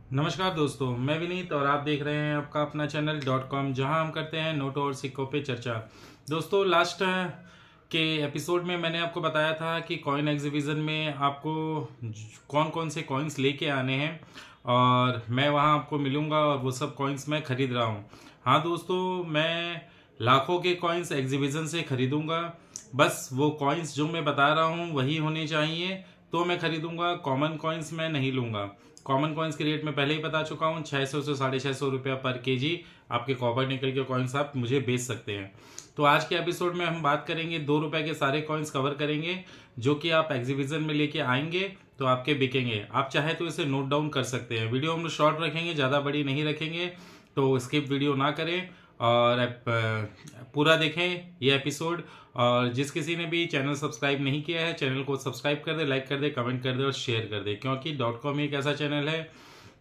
नमस्कार दोस्तों, मैं विनीत और आप देख रहे हैं आपका अपना चैनल .com, जहां हम करते हैं नोटों और सिक्कों पे चर्चा। दोस्तों, लास्ट के एपिसोड में मैंने आपको बताया था कि कॉइन एग्जीबिशन में आपको कौन कौन से कॉइन्स लेके आने हैं और मैं वहां आपको मिलूंगा और वो सब कॉइन्स मैं खरीद रहा हूं। हाँ दोस्तों, मैं लाखों के कॉइन्स एग्जीबिशन से खरीदूंगा। बस वो कॉइन्स जो मैं बता रहा हूँ वही होने चाहिए तो मैं खरीदूंगा। कॉमन कॉइन्स मैं नहीं लूंगा। कॉमन कॉइन्स के रेट मैं पहले ही बता चुका हूँ, 600 से 650 रुपया पर केजी आपके कॉपर निकल के कॉइन्स आप मुझे बेच सकते हैं। तो आज के एपिसोड में हम बात करेंगे 2 रुपए के सारे कॉइन्स कवर करेंगे जो कि आप एग्जीबिशन में लेके आएंगे तो आपके बिकेंगे। आप चाहे तो इसे नोट डाउन कर सकते हैं। वीडियो हम शॉर्ट रखेंगे, ज़्यादा बड़ी नहीं रखेंगे, तो स्किप वीडियो ना करें और पूरा देखें ये एपिसोड। और जिस किसी ने भी चैनल सब्सक्राइब नहीं किया है, चैनल को सब्सक्राइब कर दे, लाइक कर दे, कमेंट कर दे और शेयर कर दे, क्योंकि .com एक ऐसा चैनल है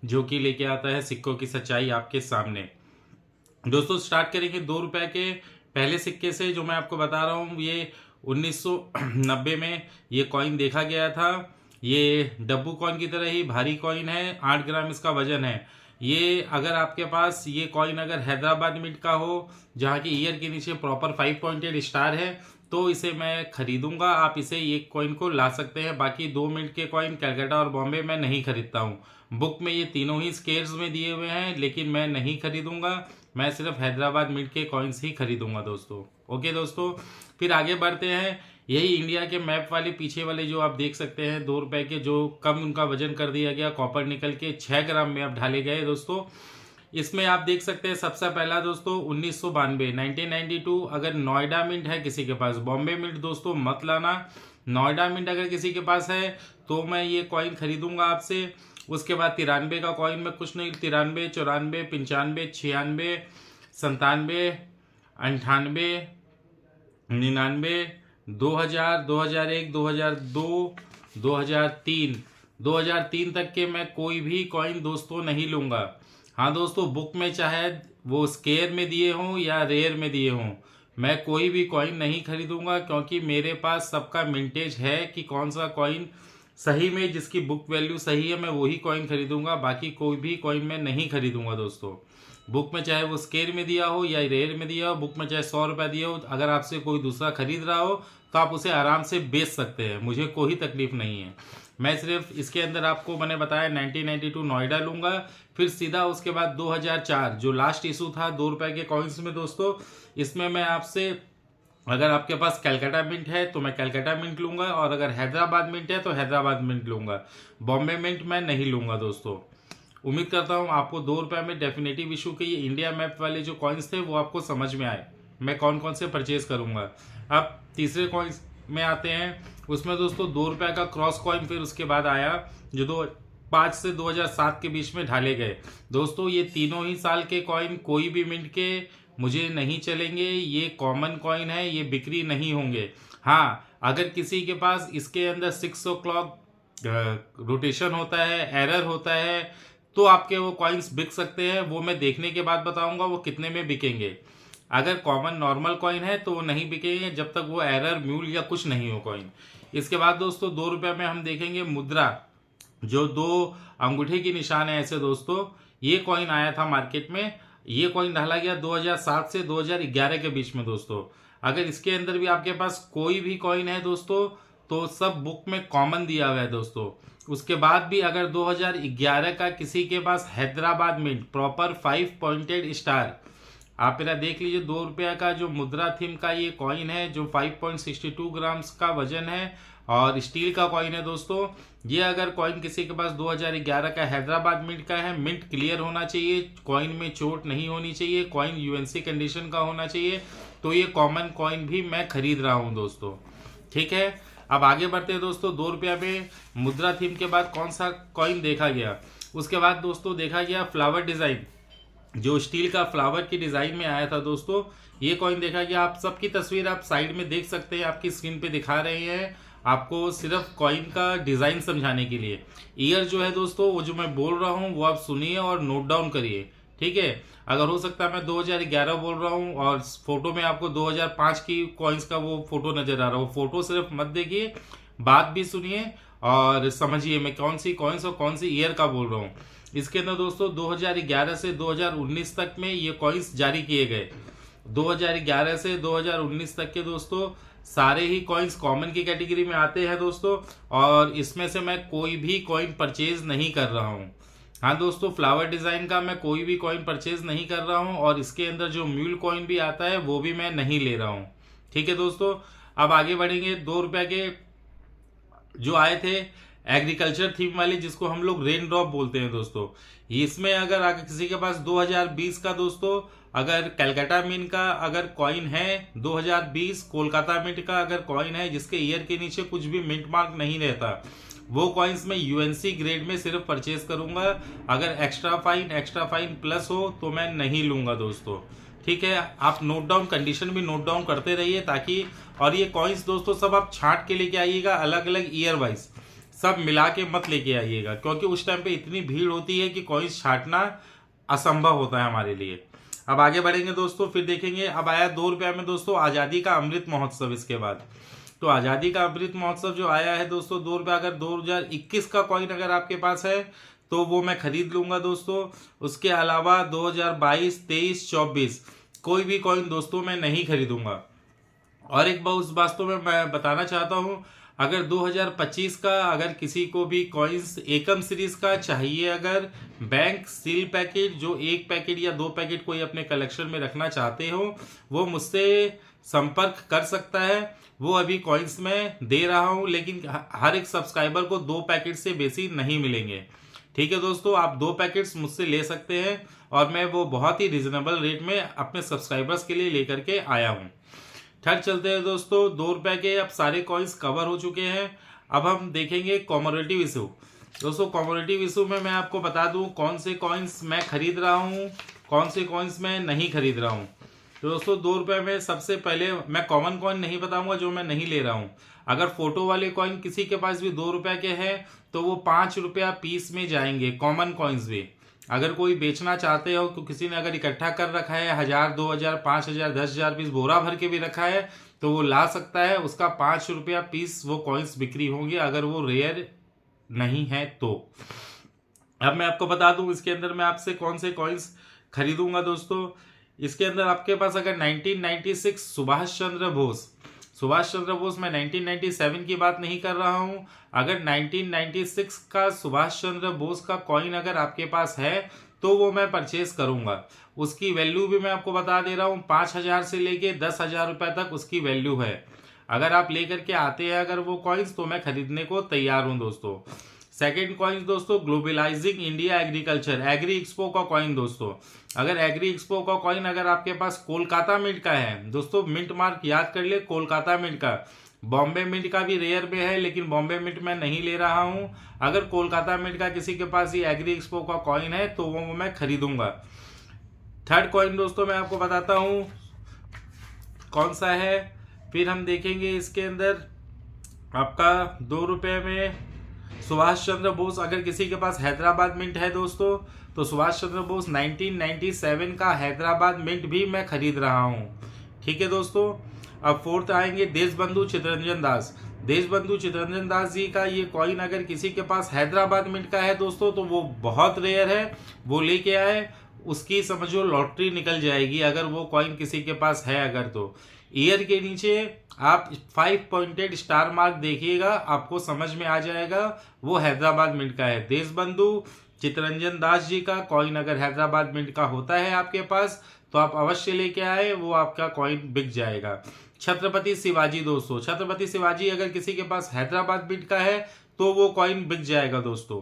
जो कि लेके आता है सिक्कों की सच्चाई आपके सामने। दोस्तों, स्टार्ट करेंगे 2 रुपए के पहले सिक्के से जो मैं आपको बता रहा हूँ। ये 1990 में ये कॉइन देखा गया था। ये डब्बू कॉइन की तरह ही भारी कॉइन है, 8 ग्राम इसका वजन है। ये अगर आपके पास ये कॉइन अगर हैदराबाद मिंट का हो, जहाँ की ईयर के नीचे प्रॉपर 5 पॉइंटेड स्टार है, तो इसे मैं खरीदूंगा। आप इसे एक कॉइन को ला सकते हैं। बाकी 2 मिनट के कॉइन कलकत्ता और बॉम्बे मैं नहीं खरीदता हूँ। बुक में ये तीनों ही स्केल्स में दिए हुए हैं, लेकिन मैं नहीं खरीदूंगा। मैं सिर्फ हैदराबाद मिंट के कॉइन्स ही खरीदूंगा दोस्तों। ओके दोस्तों, फिर आगे बढ़ते हैं। यही इंडिया के मैप वाले पीछे वाले जो आप देख सकते हैं 2 रुपए के, जो कम उनका वजन कर दिया गया, कॉपर निकल के 6 ग्राम में अब ढाले गए दोस्तों। इसमें आप देख सकते हैं सबसे पहला दोस्तों 1992 1992। अगर नोएडा मिंट है किसी के पास, बॉम्बे मिंट दोस्तों मत लाना। नोएडा मिंट अगर किसी के पास है तो मैं ये कॉइन खरीदूंगा आपसे। उसके बाद 93 का कॉइन में कुछ नहीं, 93, 94, 95, 96, 97, 98, 99, 2000, 2001, 2002, 2003, 2003 तक के मैं कोई भी कॉइन दोस्तों नहीं लूंगा। हाँ दोस्तों, बुक में चाहे वो स्केयर में दिए हों या रेयर में दिए हों, मैं कोई भी कॉइन नहीं खरीदूंगा, क्योंकि मेरे पास सबका मिंटेज है कि कौन सा कॉइन सही में जिसकी बुक वैल्यू सही है मैं वही कॉइन खरीदूंगा। बाकी कोई भी कॉइन मैं नहीं खरीदूंगा दोस्तों। बुक में चाहे वो स्केयर में दिया हो या रेयर में दिया हो, बुक में चाहे 100 रुपया दिया हो, अगर आपसे कोई दूसरा खरीद रहा हो तो आप उसे आराम से बेच सकते हैं, मुझे कोई तकलीफ नहीं है। मैं सिर्फ इसके अंदर आपको मैंने बताया 1992 नोएडा लूंगा। फिर सीधा उसके बाद 2004 जो लास्ट इशू था 2 रुपए के कॉइन्स में दोस्तों, इसमें मैं आपसे, अगर आपके पास कलकत्ता मिंट है तो मैं कलकत्ता मिंट लूंगा, और अगर हैदराबाद मिंट है तो हैदराबाद मिंट लूंगा। बॉम्बे मिंट मैं नहीं लूंगा दोस्तों। उम्मीद करता हूँ आपको 2 रुपए में डेफिनेटिव इशू के ये इंडिया मैप वाले जो कॉइन्स थे वो आपको समझ में आए, मैं कौन कौन से परचेज करूंगा। अब तीसरे कॉइन्स में आते हैं। उसमें दोस्तों 2 रुपए का क्रॉस कॉइन फिर उसके बाद आया, जो 2005 से 2007 के बीच में ढाले गए दोस्तों। ये तीनों ही साल के कॉइन कोई भी मिंट के मुझे नहीं चलेंगे। ये कॉमन कॉइन है, ये बिक्री नहीं होंगे। हाँ, अगर किसी के पास इसके अंदर 6 o'clock रोटेशन होता है, एरर होता है, तो आपके वो कॉइन्स बिक सकते हैं। वो मैं देखने के बाद बताऊंगा वो कितने में बिकेंगे। अगर कॉमन नॉर्मल कॉइन है तो वो नहीं बिकेंगे जब तक वो एरर, म्यूल या कुछ नहीं हो कॉइन। इसके बाद दोस्तों 2 रुपए में हम देखेंगे मुद्रा, जो 2 अंगूठे की निशान है ऐसे दोस्तों। ये कॉइन आया था मार्केट में। ये कॉइन डाला गया 2007 से 2011 के बीच में दोस्तों। अगर इसके अंदर भी आपके पास कोई भी कॉइन है दोस्तों तो सब बुक में कॉमन दिया हुआ है दोस्तों। उसके बाद भी अगर 2011 का किसी के पास Hyderabad mint proper 5 pointed star, आप मेरा देख लीजिए 2 रुपया का जो मुद्रा थीम का ये कॉइन है, जो 5.62 ग्राम्स का वजन है और स्टील का कॉइन है दोस्तों। ये अगर कॉइन किसी के पास 2011 का हैदराबाद मिंट का है, मिंट क्लियर होना चाहिए, कॉइन में चोट नहीं होनी चाहिए, कॉइन यूएनसी कंडीशन का होना चाहिए, तो ये कॉमन कॉइन भी मैं खरीद रहा हूं दोस्तों। ठीक है, अब आगे बढ़ते हैं दोस्तों। 2 रुपया में मुद्रा थीम के बाद कौन सा कॉइन देखा गया? उसके बाद दोस्तों देखा गया फ्लावर डिजाइन, जो स्टील का फ्लावर की डिजाइन में आया था दोस्तों। ये कॉइन देखा गया। आप सबकी तस्वीर आप साइड में देख सकते हैं, आपकी स्क्रीन पे दिखा रहे हैं आपको सिर्फ कॉइन का डिजाइन समझाने के लिए। ईयर जो है दोस्तों, वो जो मैं बोल रहा हूँ वो आप सुनिए और नोट डाउन करिए। ठीक है, अगर हो सकता है मैं 2011 बोल रहा हूँ और फोटो में आपको 2005 की कॉइन्स का वो फोटो नजर आ रहा हो, फोटो सिर्फ मत देखिए, बात भी सुनिए और समझिए मैं कौन सी कॉइन्स और कौन सी ईयर का बोल रहा हूँ। इसके अंदर दोस्तों 2011 से 2019 तक में ये कॉइन्स जारी किए गए। 2011 से 2019 तक के दोस्तों सारे ही कॉइन्स कॉमन की कैटेगरी में आते हैं दोस्तों, और इसमें से मैं कोई भी कॉइन परचेज नहीं कर रहा हूँ। हाँ दोस्तों, फ्लावर डिजाइन का मैं कोई भी कॉइन परचेज नहीं कर रहा हूँ, और इसके अंदर जो म्यूल कॉइन भी आता है वो भी मैं नहीं ले रहा हूँ। ठीक है दोस्तों, अब आगे बढ़ेंगे। 2 रुपए के जो आए थे एग्रीकल्चर थीम वाले, जिसको हम लोग रेन ड्रॉप बोलते हैं दोस्तों, इसमें अगर किसी के पास 2020 का दोस्तों अगर कलकत्ता मिंट का अगर कॉइन है, 2020 कोलकाता मिंट का अगर कॉइन है जिसके ईयर के नीचे कुछ भी मिंट मार्क नहीं रहता, वो कॉइन्स में यूएनसी ग्रेड में सिर्फ परचेज करूंगा। अगर एक्स्ट्रा फाइन प्लस हो तो मैं नहीं लूंगा दोस्तों। ठीक है, आप नोट डाउन कंडीशन भी नोट डाउन करते रहिए ताकि, और ये कॉइन्स दोस्तों सब आप छांट के लेके आइएगा, अलग अलग ईयर वाइज सब मिला के मत लेके आइएगा, क्योंकि उस टाइम पे इतनी भीड़ होती है कि कॉइन्स छांटना असंभव होता है हमारे लिए। अब आगे बढ़ेंगे दोस्तों, फिर देखेंगे। अब आया 2 रुपये में दोस्तों आज़ादी का अमृत महोत्सव। इसके बाद तो आज़ादी का अमृत महोत्सव जो आया है दोस्तों 2 रुपये, अगर 2021 का कॉइन अगर आपके पास है तो वो मैं खरीद लूंगा दोस्तों। उसके अलावा 2022, 23, 24 कोई भी कॉइन दोस्तों मैं नहीं खरीदूंगा। और एक बात उस वास्तव में मैं बताना चाहता हूँ, अगर 2025 का अगर किसी को भी कॉइन्स एकम सीरीज का चाहिए, अगर बैंक सील पैकेट जो 1 पैकेट या 2 पैकेट कोई अपने कलेक्शन में रखना चाहते हो, वो मुझसे संपर्क कर सकता है। वो अभी कॉइन्स में दे रहा हूँ, लेकिन हर एक सब्सक्राइबर को 2 पैकेट से बेसी नहीं मिलेंगे। ठीक है दोस्तों, आप 2 पैकेट्स मुझसे ले सकते हैं, और मैं वो बहुत ही रिजनेबल रेट में अपने सब्सक्राइबर्स के लिए लेकर के आया हूँ। ठग चलते हैं दोस्तों। 2 रुपए के अब सारे कॉइन्स कवर हो चुके हैं। अब हम देखेंगे कॉमोरेटिव इशू। दोस्तों कॉमोरेटिव इशू में मैं आपको बता दूं कौन से कॉइन्स मैं खरीद रहा हूं, कौन से कॉइन्स मैं नहीं खरीद रहा हूं। तो दोस्तों 2 रुपए में सबसे पहले मैं कॉमन कॉइन नहीं बताऊंगा जो मैं नहीं ले रहा हूं। अगर फोटो वाले कॉइन किसी के पास भी 2 रुपए के हैं तो वो 5 रुपया पीस में जाएंगे, कॉमन कॉइन्स भी। अगर कोई बेचना चाहते हो तो किसी ने अगर इकट्ठा कर रखा है 1000, 2000, 5000, 10,000 पीस बोरा भर के भी रखा है तो वो ला सकता है, उसका 5 रुपया पीस वो कॉइन्स बिक्री होंगे अगर वो रेयर नहीं है तो। अब मैं आपको बता दूं इसके अंदर मैं आपसे कौन से कॉइन्स खरीदूंगा दोस्तों। इसके अंदर आपके पास अगर 1996 सुभाष चंद्र बोस, मैं 1997 की बात नहीं कर रहा हूं। अगर 1996 का सुभाष चंद्र बोस का कॉइन अगर आपके पास है तो वो मैं परचेज करूंगा। उसकी वैल्यू भी मैं आपको बता दे रहा हूं, 5,000 से लेके 10,000 रुपए तक उसकी वैल्यू है। अगर आप लेकर के आते हैं अगर वो कॉइन्स तो मैं खरीदने को तैयार हूं दोस्तों। सेकेंड कॉइन दोस्तों globalising India agriculture, agree expo का कॉइन दोस्तों। अगर एग्री एक्सपो का कॉइन अगर आपके पास कोलकाता मिंट का है दोस्तों, मिंट मार्क याद कर ले कोलकाता मिंट का। बॉम्बे मिंट का भी रेयर में है लेकिन बॉम्बे मिंट मैं नहीं ले रहा हूं। अगर कोलकाता मिंट का किसी के पास ये एग्री एक्सपो का कॉइन है तो वो मैं खरीदूंगा। थर्ड कॉइन दोस्तों मैं आपको बताता हूं कौन सा है। फिर हम देखेंगे इसके अंदर आपका 2 रुपये में सुभाष चंद्र बोस, अगर किसी के पास हैदराबाद मिंट है दोस्तों तो सुभाष चंद्र बोस 1997 का हैदराबाद मिंट भी मैं खरीद रहा हूं। ठीक है दोस्तों। अब फोर्थ आएंगे देशबंधु चित्तरंजन दास। देशबंधु चित्तरंजन दास जी का ये कॉइन अगर किसी के पास हैदराबाद मिंट का है दोस्तों तो वो बहुत रेयर है, वो लेके आए, उसकी समझो लॉटरी निकल जाएगी अगर वो कॉइन किसी के पास है अगर तो। ईयर के नीचे आप 5 पॉइंटेड स्टार मार्क देखिएगा, आपको समझ में आ जाएगा वो हैदराबाद मिंट का है। देशबंधु चित्तरंजन दास जी का कॉइन अगर हैदराबाद मिंट का होता है आपके पास तो आप अवश्य लेके आए, वो आपका कॉइन बिक जाएगा। छत्रपति शिवाजी दोस्तों, छत्रपति शिवाजी अगर किसी के पास हैदराबाद मिंट का है तो वो कॉइन बिक जाएगा दोस्तों।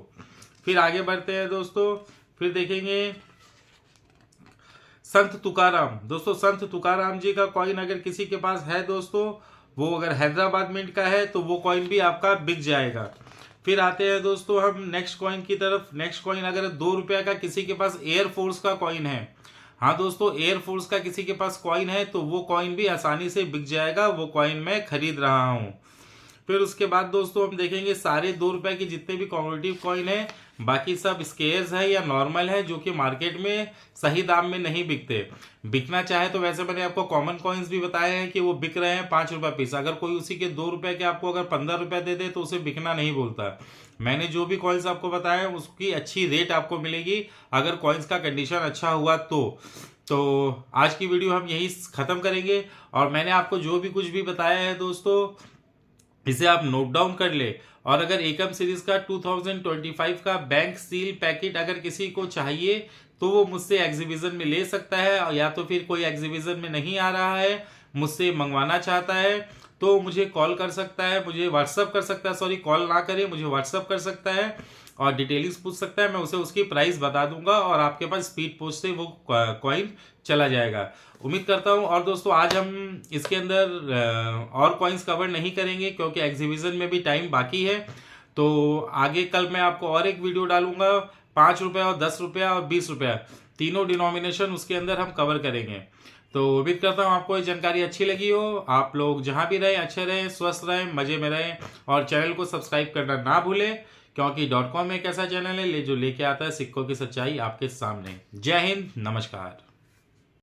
फिर आगे बढ़ते हैं दोस्तों, फिर देखेंगे संत तुकाराम। दोस्तों संत तुकाराम जी का कॉइन अगर किसी के पास है दोस्तों, वो अगर हैदराबाद मिंट का है तो वो कॉइन भी आपका बिक जाएगा। फिर आते हैं दोस्तों हम नेक्स्ट कॉइन की तरफ। नेक्स्ट कॉइन अगर 2 रुपये का किसी के पास एयरफोर्स का कॉइन है, हाँ दोस्तों एयरफोर्स का किसी के पास कॉइन है तो वो कॉइन भी आसानी से बिक जाएगा, वो कॉइन मैं खरीद रहा हूँ। फिर उसके बाद दोस्तों हम देखेंगे सारे 2 रुपये के जितने भी कॉमोडिटी कॉइन है बाकी सब स्केयर्स है या नॉर्मल है जो कि मार्केट में सही दाम में नहीं बिकते। बिकना चाहे तो वैसे मैंने आपको कॉमन कॉइन्स भी बताए हैं कि वो बिक रहे हैं 5 रुपये पीस। अगर कोई उसी के 2 रुपए के आपको अगर 15 रुपए दे दे तो उसे बिकना नहीं बोलता। मैंने जो भी कॉइन्स आपको बताया उसकी अच्छी रेट आपको मिलेगी अगर कॉइन्स का कंडीशन अच्छा हुआ तो आज की वीडियो हम यही ख़त्म करेंगे। और मैंने आपको जो भी कुछ भी बताया है दोस्तों इसे आप नोट डाउन कर ले। और अगर एकम सीरीज का 2025 का बैंक सील पैकेट अगर किसी को चाहिए तो वो मुझसे एग्जीबिशन में ले सकता है, और या तो फिर कोई एग्जीबिशन में नहीं आ रहा है मुझसे मंगवाना चाहता है तो मुझे कॉल कर सकता है, मुझे व्हाट्सअप कर सकता है, सॉरी कॉल ना करे मुझे व्हाट्सअप कर सकता है और डिटेल्स पूछ सकता है। मैं उसे उसकी प्राइस बता दूंगा और आपके पास स्पीड पोस्ट से वो कॉइन चला जाएगा। उम्मीद करता हूँ। और दोस्तों आज हम इसके अंदर और कॉइन्स कवर नहीं करेंगे क्योंकि एग्जीबिशन में भी टाइम बाकी है। तो आगे कल मैं आपको और एक वीडियो डालूंगा 5 रुपये और 10 रुपया और 20 रुपया तीनों डिनोमिनेशन उसके अंदर हम कवर करेंगे। तो उम्मीद करता हूँ आपको ये जानकारी अच्छी लगी हो। आप लोग जहाँ भी रहें अच्छे रहें, स्वस्थ रहें, मजे में रहें और चैनल को सब्सक्राइब करना ना भूलें क्योंकि .com एक ऐसा चैनल है जो लेके आता है सिक्कों की सच्चाई आपके सामने। जय हिंद, नमस्कार।